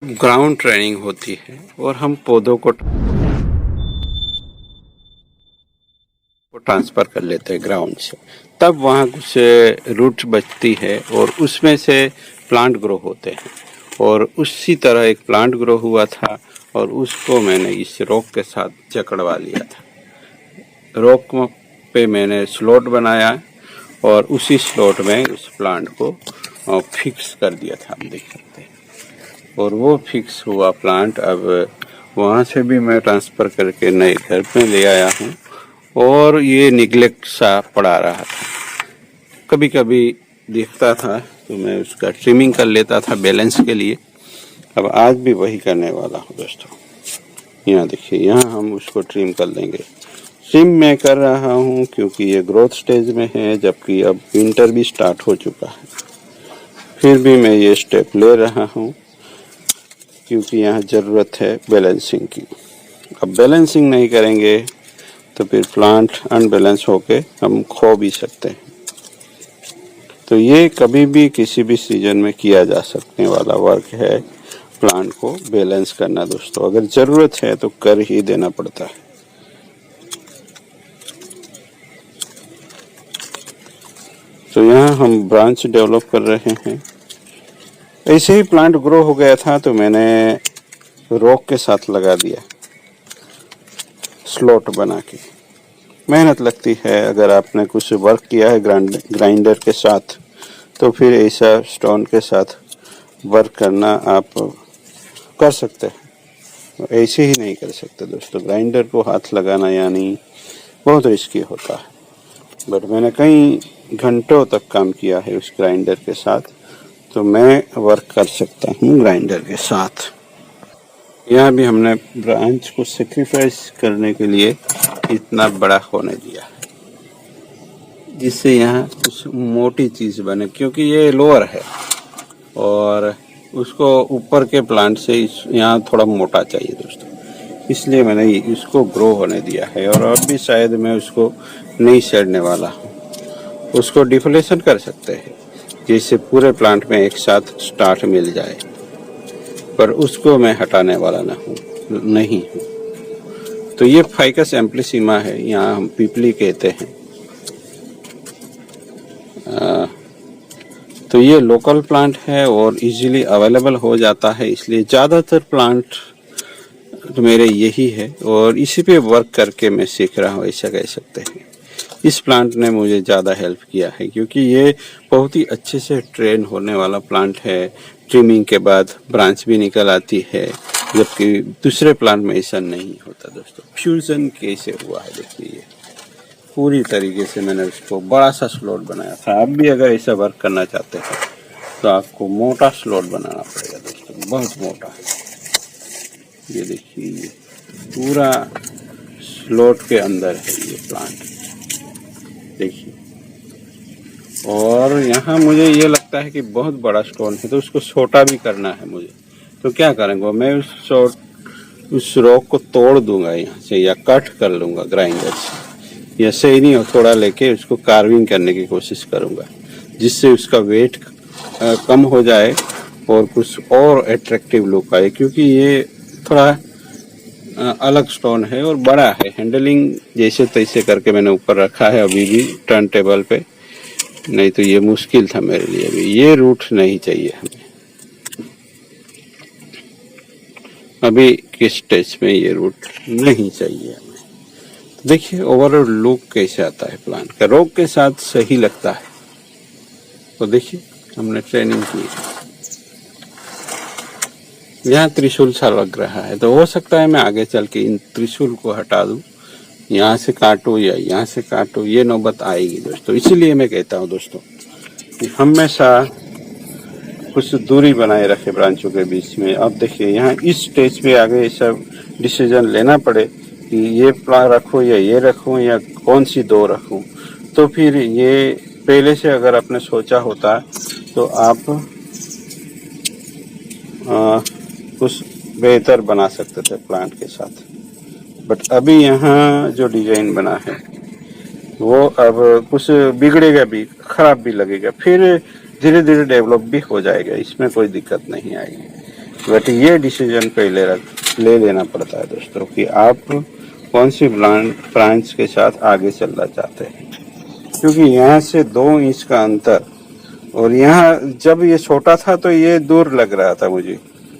Ground training होती है और हम पौधों को ट्रांसफर कर लेते हैं ग्राउंड से, तब वहाँ कुछ रूट बचती है और उसमें से प्लांट ग्रो होते हैं। और उसी तरह एक प्लांट ग्रो हुआ था और उसको मैंने इस रॉक के साथ जकड़वा लिया था। रॉक पे मैंने स्लॉट बनाया और उसी स्लॉट में उस प्लांट को फिक्स कर दिया था, आप देख सकते हैं। और वो फिक्स हुआ प्लांट अब वहाँ से भी मैं ट्रांसफ़र करके नए घर पे ले आया हूँ और ये निगलेक्ट सा पड़ा रहा था। कभी कभी दिखता था तो मैं उसका ट्रिमिंग कर लेता था बैलेंस के लिए। अब आज भी वही करने वाला हूँ दोस्तों। यहाँ देखिए, यहाँ हम उसको ट्रिम कर लेंगे। ट्रिम मैं कर रहा हूँ क्योंकि ये ग्रोथ स्टेज में है, जबकि अब विंटर भी स्टार्ट हो चुका है। फिर भी मैं ये स्टेप ले रहा हूँ क्योंकि यहाँ ज़रूरत है बैलेंसिंग की। अब बैलेंसिंग नहीं करेंगे तो फिर प्लांट अनबैलेंस होके हम खो भी सकते हैं। तो ये कभी भी किसी भी सीजन में किया जा सकने वाला वर्क है, प्लांट को बैलेंस करना दोस्तों। अगर ज़रूरत है तो कर ही देना पड़ता है। तो यहाँ हम ब्रांच डेवलप कर रहे हैं। ऐसे ही प्लांट ग्रो हो गया था तो मैंने रॉक के साथ लगा दिया, स्लॉट बना के। मेहनत लगती है, अगर आपने कुछ वर्क किया है ग्राइंडर के साथ तो फिर ऐसा स्टोन के साथ वर्क करना आप कर सकते हैं। ऐसे ही नहीं कर सकते दोस्तों। ग्राइंडर को हाथ लगाना यानी बहुत रिस्की होता है। बट मैंने कई घंटों तक काम किया है उस ग्राइंडर के साथ, तो मैं वर्क कर सकता हूँ ग्राइंडर के साथ। यहाँ भी हमने ब्रांच को सेक्रीफाइस करने के लिए इतना बड़ा होने दिया जिससे यहाँ कुछ मोटी चीज़ बने, क्योंकि ये लोअर है और उसको ऊपर के प्लांट से यहाँ थोड़ा मोटा चाहिए दोस्तों। इसलिए मैंने इसको ग्रो होने दिया है और अब भी शायद मैं उसको नहीं छेड़ने वाला हूँ। उसको डिफ्लेशन कर सकते हैं जिससे पूरे प्लांट में एक साथ स्टार्ट मिल जाए, पर उसको मैं हटाने वाला नहीं हूँ। तो ये फाइकस एम्प्लिसिमा है, यहाँ हम पीपली कहते हैं। तो ये लोकल प्लांट है और इजीली अवेलेबल हो जाता है, इसलिए ज़्यादातर प्लांट तो मेरे यही है और इसी पे वर्क करके मैं सीख रहा हूँ, ऐसा कह सकते हैं। इस प्लांट ने मुझे ज़्यादा हेल्प किया है क्योंकि ये बहुत ही अच्छे से ट्रेन होने वाला प्लांट है। ट्रिमिंग के बाद ब्रांच भी निकल आती है, जबकि दूसरे प्लांट में ऐसा नहीं होता दोस्तों। फ्यूजन कैसे हुआ है देखिए, पूरी तरीके से मैंने उसको बड़ा सा स्लॉट बनाया था। आप भी अगर ऐसा वर्क करना चाहते हैं तो आपको मोटा स्लॉट बनाना पड़ेगा दोस्तों, बहुत मोटा। ये देखिए, पूरा स्लॉट के अंदर है ये प्लांट, देखिए। और यहाँ मुझे ये लगता है कि बहुत बड़ा स्टोन है तो उसको छोटा भी करना है मुझे। तो क्या करेंगे, मैं उस रॉक को तोड़ दूंगा यहाँ से या कट कर लूँगा ग्राइंडर से, या सही नहीं हो थोड़ा लेके उसको कार्विंग करने की कोशिश करूँगा जिससे उसका वेट कम हो जाए और कुछ और अट्रैक्टिव लुक आए, क्योंकि ये थोड़ा अलग स्टोन है और बड़ा है। हैंडलिंग जैसे तैसे करके मैंने ऊपर रखा है अभी भी टर्न टेबल पे, नहीं तो ये मुश्किल था मेरे लिए भी। ये रूट नहीं चाहिए हमें अभी किस स्टेज में, ये रूट नहीं चाहिए हमें। तो देखिए ओवरऑल लुक कैसे आता है प्लांट का, रॉक के साथ सही लगता है। तो देखिए हमने ट्रेनिंग की, यहाँ त्रिशूल सा लग रहा है तो हो सकता है मैं आगे चल के इन त्रिशूल को हटा दूं, यहाँ से काटो या यहाँ से काटो, ये नौबत आएगी दोस्तों। इसीलिए मैं कहता हूँ दोस्तों कि हमेशा कुछ दूरी बनाए रखे ब्रांचों के बीच में। अब देखिए यहाँ इस स्टेज पे आगे सब डिसीजन लेना पड़े कि ये प्लांट रखूँ या ये रखूँ या कौन सी दो रखूँ, तो फिर ये पहले से अगर आपने सोचा होता तो आप कुछ बेहतर बना सकते थे प्लांट के साथ। बट अभी यहाँ जो डिजाइन बना है वो अब कुछ बिगड़ेगा भी, खराब भी लगेगा, फिर धीरे धीरे डेवलप भी हो जाएगा, इसमें कोई दिक्कत नहीं आएगी। बट ये डिसीजन पहले ले लेना पड़ता है दोस्तों कि आप कौन सी ब्रांच के साथ आगे चलना चाहते हैं, क्योंकि यहाँ से 2 इंच का अंतर, और यहाँ जब ये छोटा था तो ये दूर लग रहा था मुझे,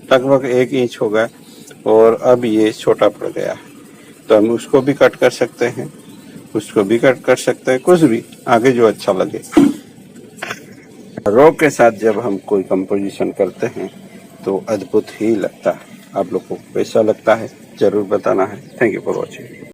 लगभग 1 इंच हो गया, और अब ये छोटा पड़ गया, तो हम उसको भी कट कर सकते हैं, उसको भी कट कर सकते हैं, कुछ भी आगे जो अच्छा लगे। रो के साथ जब हम कोई कंपोजिशन करते हैं तो अद्भुत ही लगता है। आप लोग को कैसा लगता है जरूर बताना है। Thank you for watching.